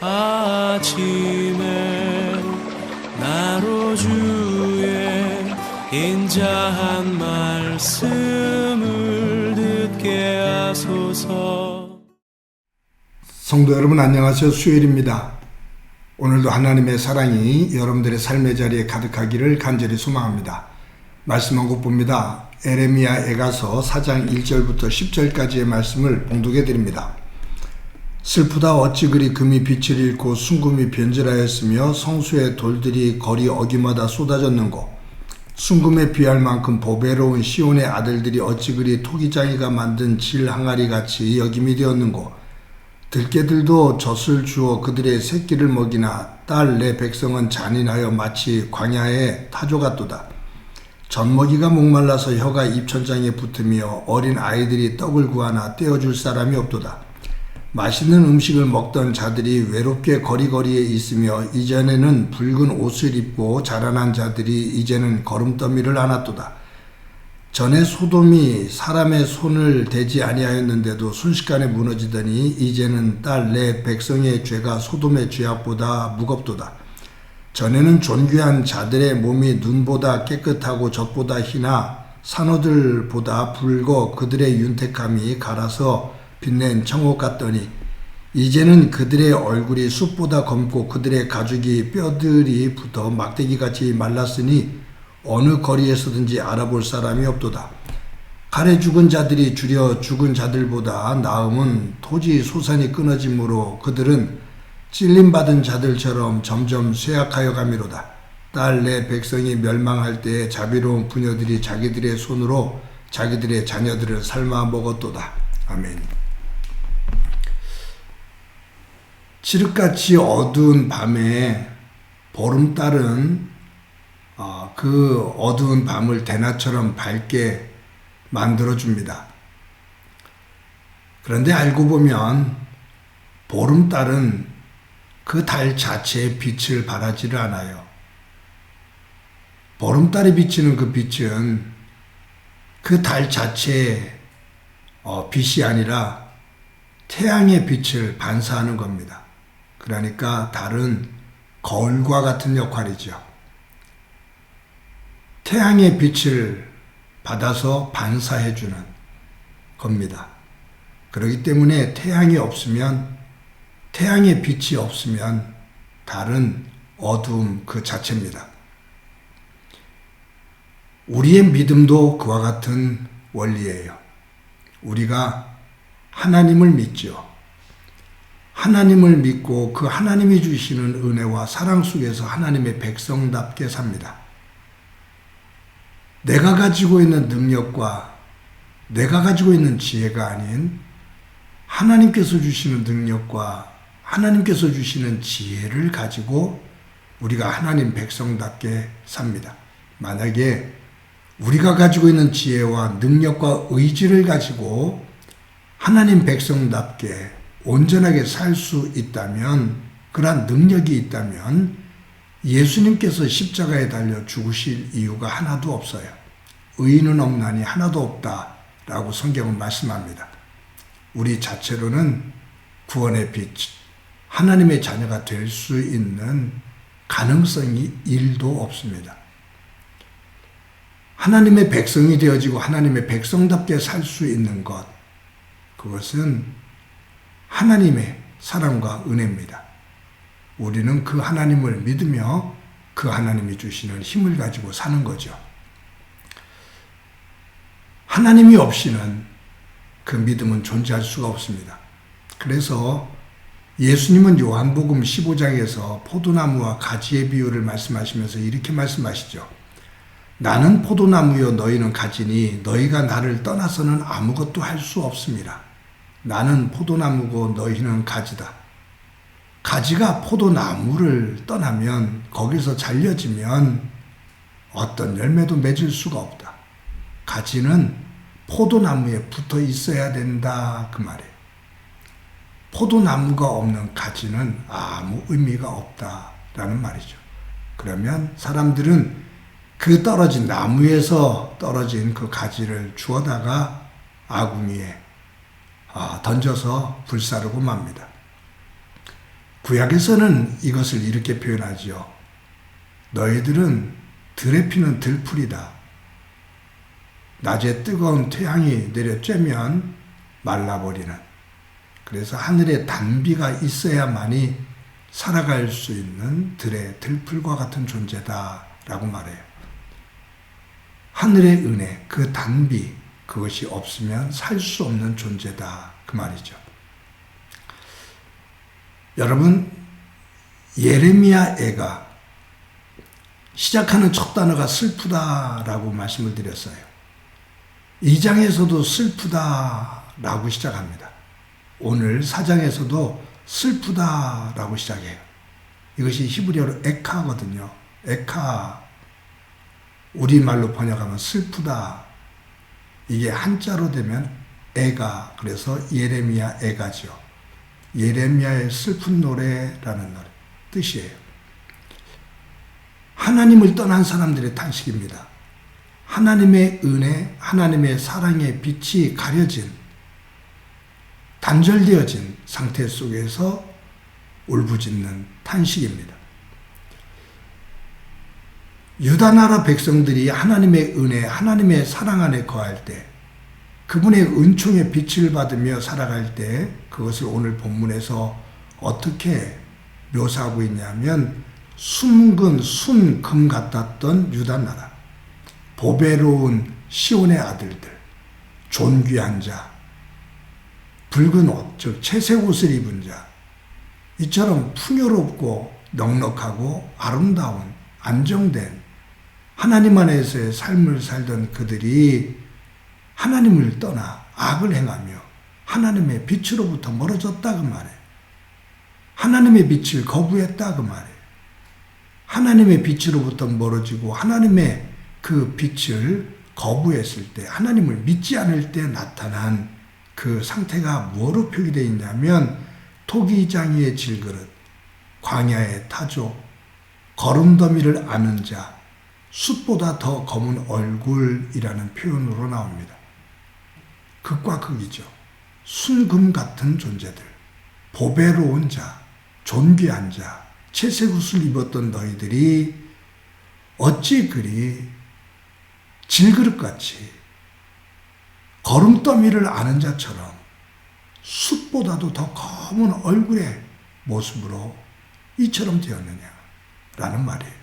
아침에 나로 주의 인자한 말씀을 듣게 하소서. 성도 여러분 안녕하세요. 수요일입니다. 오늘도 하나님의 사랑이 여러분들의 삶의 자리에 가득하기를 간절히 소망합니다. 말씀 한 곳 봅니다. 에레미야 에가서 4장 1절부터 10절까지의 말씀을 봉독해 드립니다. 슬프다 어찌 그리 금이 빛을 잃고 순금이 변질하였으며 성수의 돌들이 거리 어귀마다 쏟아졌는고 순금에 비할 만큼 보배로운 시온의 아들들이 어찌 그리 토기장이가 만든 질 항아리같이 여김이 되었는고 들깨들도 젖을 주어 그들의 새끼를 먹이나 딸 내 백성은 잔인하여 마치 광야의 타조 같도다. 젖먹이가 목말라서 혀가 입천장에 붙으며 어린 아이들이 떡을 구하나 떼어줄 사람이 없도다. 맛있는 음식을 먹던 자들이 외롭게 거리거리에 있으며 이전에는 붉은 옷을 입고 자라난 자들이 이제는 거름더미를 안았도다. 전에 소돔이 사람의 손을 대지 아니하였는데도 순식간에 무너지더니 이제는 딸 내 백성의 죄가 소돔의 죄악보다 무겁도다. 전에는 존귀한 자들의 몸이 눈보다 깨끗하고 젖보다 희나 산호들보다 붉어 그들의 윤택함이 갈아서 빛낸 청옥 같더니 이제는 그들의 얼굴이 숯보다 검고 그들의 가죽이 뼈들이 붙어 막대기같이 말랐으니 어느 거리에서든지 알아볼 사람이 없도다. 칼에 죽은 자들이 줄여 죽은 자들보다 나음은 토지 소산이 끊어짐으로 그들은 찔림받은 자들처럼 점점 쇠약하여 가미로다. 딸 내 백성이 멸망할 때에 자비로운 부녀들이 자기들의 손으로 자기들의 자녀들을 삶아 먹었도다. 아멘. 칠흑같이 어두운 밤에 보름달은 그 어두운 밤을 대낮처럼 밝게 만들어줍니다. 그런데 알고 보면 보름달은 그 달 자체의 빛을 발하지를 않아요. 보름달이 비치는 그 빛은 그 달 자체의 빛이 아니라 태양의 빛을 반사하는 겁니다. 그러니까 달은 거울과 같은 역할이죠. 태양의 빛을 받아서 반사해주는 겁니다. 그렇기 때문에 태양의 빛이 없으면 달은 어두움 그 자체입니다. 우리의 믿음도 그와 같은 원리예요. 우리가 하나님을 믿죠. 하나님을 믿고 그 하나님이 주시는 은혜와 사랑 속에서 하나님의 백성답게 삽니다. 내가 가지고 있는 능력과 내가 가지고 있는 지혜가 아닌 하나님께서 주시는 능력과 하나님께서 주시는 지혜를 가지고 우리가 하나님 백성답게 삽니다. 만약에 우리가 가지고 있는 지혜와 능력과 의지를 가지고 하나님 백성답게 온전하게 살 수 있다면, 그러한 능력이 있다면 예수님께서 십자가에 달려 죽으실 이유가 하나도 없어요. 의인은 없나니 하나도 없다라고 성경은 말씀합니다. 우리 자체로는 구원의 빛, 하나님의 자녀가 될 수 있는 가능성이 1도 없습니다. 하나님의 백성이 되어지고 하나님의 백성답게 살 수 있는 것, 그것은 하나님의 사랑과 은혜입니다. 우리는 그 하나님을 믿으며 그 하나님이 주시는 힘을 가지고 사는 거죠. 하나님이 없이는 그 믿음은 존재할 수가 없습니다. 그래서 예수님은 요한복음 15장에서 포도나무와 가지의 비유를 말씀하시면서 이렇게 말씀하시죠. 나는 포도나무요 너희는 가지니 너희가 나를 떠나서는 아무것도 할 수 없습니다. 나는 포도나무고 너희는 가지다. 가지가 포도나무를 떠나면 거기서 잘려지면 어떤 열매도 맺을 수가 없다. 가지는 포도나무에 붙어 있어야 된다 그 말이에요. 포도나무가 없는 가지는 아무 의미가 없다라는 말이죠. 그러면 사람들은 그 떨어진 나무에서 떨어진 그 가지를 주워다가 아궁이에 던져서 불사르고 맙니다. 구약에서는 이것을 이렇게 표현하지요. 너희들은 들에 피는 들풀이다. 낮에 뜨거운 태양이 내려 쬐면 말라버리는. 그래서 하늘에 단비가 있어야만이 살아갈 수 있는 들의 들풀과 같은 존재다라고 말해요. 하늘의 은혜, 그 단비, 그것이 없으면 살 수 없는 존재다, 그 말이죠. 여러분, 예레미야애가 시작하는 첫 단어가 슬프다라고 말씀을 드렸어요. 2장에서도 슬프다라고 시작합니다. 오늘 4장에서도 슬프다라고 시작해요. 이것이 히브리어로 에카거든요. 에카, 우리말로 번역하면 슬프다. 이게 한자로 되면 애가, 그래서 예레미야 애가죠. 예레미야의 슬픈 노래라는 노래, 뜻이에요. 하나님을 떠난 사람들의 탄식입니다. 하나님의 은혜, 하나님의 사랑의 빛이 가려진, 단절되어진 상태 속에서 울부짖는 탄식입니다. 유다 나라 백성들이 하나님의 은혜, 하나님의 사랑 안에 거할 때, 그분의 은총의 빛을 받으며 살아갈 때, 그것을 오늘 본문에서 어떻게 묘사하고 있냐면, 숨근 순금 같았던 유다 나라, 보배로운 시온의 아들들, 존귀한 자, 붉은 옷, 즉 채색 옷을 입은 자, 이처럼 풍요롭고 넉넉하고 아름다운 안정된 하나님 안에서의 삶을 살던 그들이 하나님을 떠나 악을 행하며 하나님의 빛으로부터 멀어졌다 그 말이에요. 하나님의 빛을 거부했다 그 말이에요. 하나님의 빛으로부터 멀어지고 하나님의 그 빛을 거부했을 때, 하나님을 믿지 않을 때 나타난 그 상태가 뭐로 표기되어 있냐면, 토기장이의 질그릇, 광야의 타조, 거름더미를 아는 자, 숯보다 더 검은 얼굴이라는 표현으로 나옵니다. 극과 극이죠. 순금 같은 존재들, 보배로운 자, 존귀한 자, 채색 옷을 입었던 너희들이 어찌 그리 질그릇같이 거름더미를 아는 자처럼 숯보다도 더 검은 얼굴의 모습으로 이처럼 되었느냐라는 말이에요.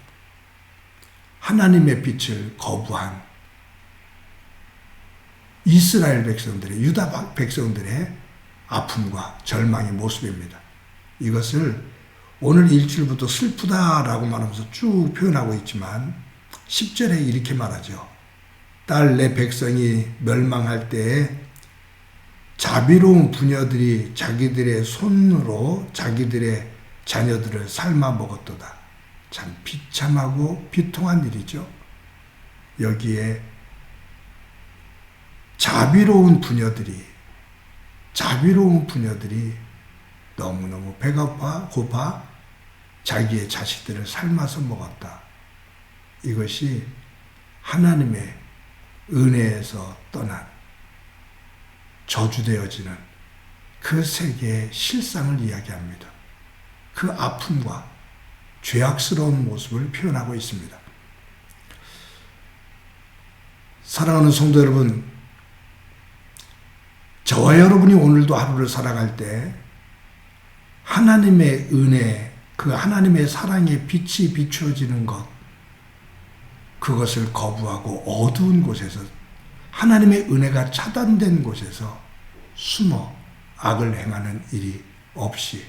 하나님의 빛을 거부한 이스라엘 백성들의, 유다 백성들의 아픔과 절망의 모습입니다. 이것을 오늘 1절부터 슬프다라고 말하면서 쭉 표현하고 있지만 10절에 이렇게 말하죠. 딸 내 백성이 멸망할 때에 자비로운 부녀들이 자기들의 손으로 자기들의 자녀들을 삶아 먹었도다. 참 비참하고 비통한 일이죠. 여기에 자비로운 부녀들이 너무너무 배가 고파 자기의 자식들을 삶아서 먹었다. 이것이 하나님의 은혜에서 떠난 저주되어지는 그 세계의 실상을 이야기합니다. 그 아픔과 죄악스러운 모습을 표현하고 있습니다. 사랑하는 성도 여러분, 저와 여러분이 오늘도 하루를 살아갈 때 하나님의 은혜, 그 하나님의 사랑의 빛이 비추어지는 것, 그것을 거부하고 어두운 곳에서, 하나님의 은혜가 차단된 곳에서 숨어 악을 행하는 일이 없이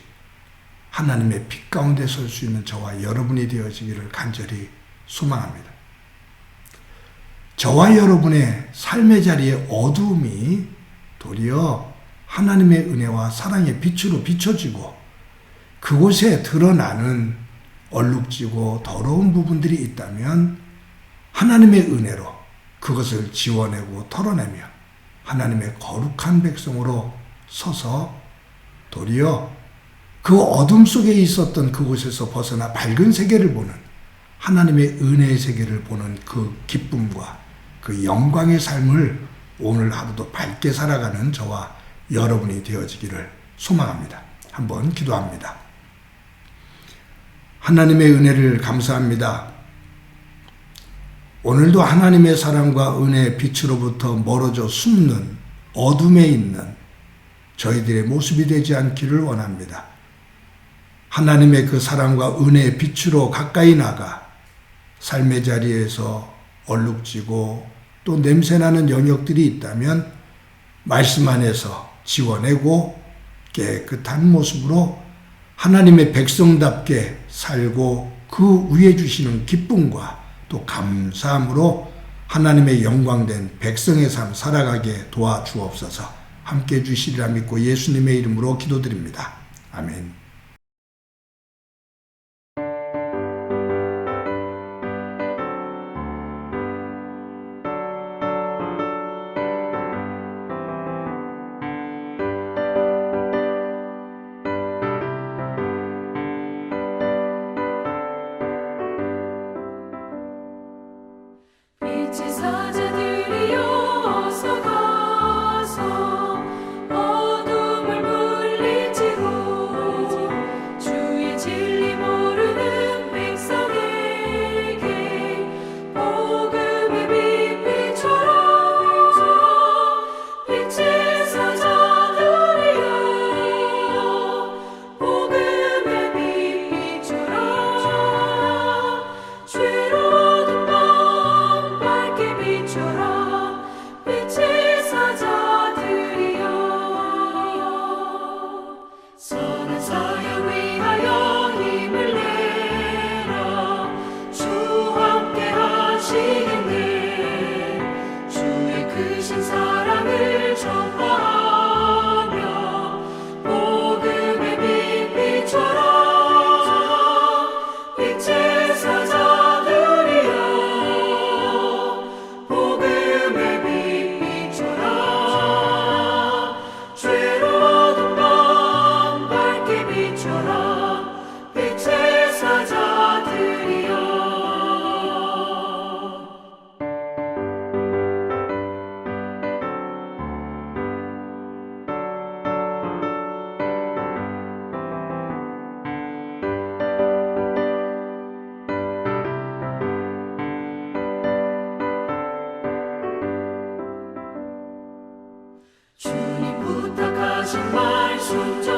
하나님의 빛 가운데 설 수 있는 저와 여러분이 되어지기를 간절히 소망합니다. 저와 여러분의 삶의 자리에 어두움이 도리어 하나님의 은혜와 사랑의 빛으로 비춰지고 그곳에 드러나는 얼룩지고 더러운 부분들이 있다면 하나님의 은혜로 그것을 지워내고 털어내며 하나님의 거룩한 백성으로 서서 도리어 그 어둠 속에 있었던 그곳에서 벗어나 밝은 세계를 보는, 하나님의 은혜의 세계를 보는 그 기쁨과 그 영광의 삶을 오늘 하루도 밝게 살아가는 저와 여러분이 되어지기를 소망합니다. 한번 기도합니다. 하나님의 은혜를 감사합니다. 오늘도 하나님의 사랑과 은혜의 빛으로부터 멀어져 숨는 어둠에 있는 저희들의 모습이 되지 않기를 원합니다. 하나님의 그 사랑과 은혜의 빛으로 가까이 나가 삶의 자리에서 얼룩지고 또 냄새나는 영역들이 있다면 말씀 안에서 지워내고 깨끗한 모습으로 하나님의 백성답게 살고 그 위에 주시는 기쁨과 또 감사함으로 하나님의 영광된 백성의 삶 살아가게 도와주옵소서. 함께 주시리라 믿고 예수님의 이름으로 기도드립니다. 아멘. 빛의 사자들이여 어서 가서 어둠을 물리치고 주의 진리 모르는 백성에게 복음의 빛 비춰라. 빛의 사자들이여 복음의 빛 비춰라. 죄로운 밤 밝게 비춰라. 빛의 사자들이여 선한 사역 위하여 힘을 내라. 주와 함께 하시겠네. 주의 크신 사랑을 전파하며 복음의 빛 비춰라. 빛의 사자들이여 복음의 빛 비춰라. 죄로운 밤 밝게 비춰라. 빛의 사자들이여 주님 부탁하신 말 순종